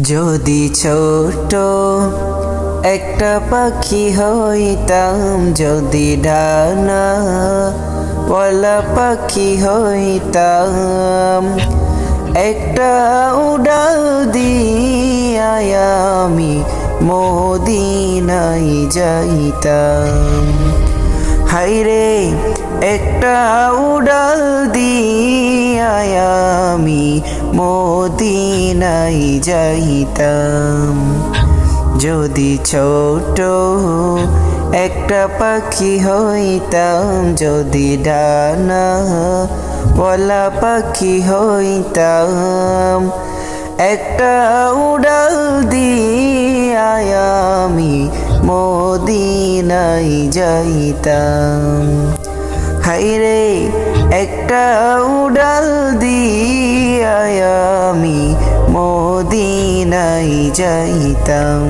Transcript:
যদি ছোট একটা পাখি হইতাম, যদি ডানা ওয়ালা পাখি হইতাম, একটা উড়াল দিয়ায় আমি মদিনায় যাইতাম। হায়রে একটা উড়াল দিয়ায় আমি মদিনায় যাইতাম। যদি ছোট একটা পাখি হইতাম, যদি ডানা ওয়ালা পাখি হইতাম, একটা উড়াল দিয়ায় আমি মদিনায় যাইতাম। হায়রে একটা উড়াল দিয়ায় আমি মদিনায় যাইতাম।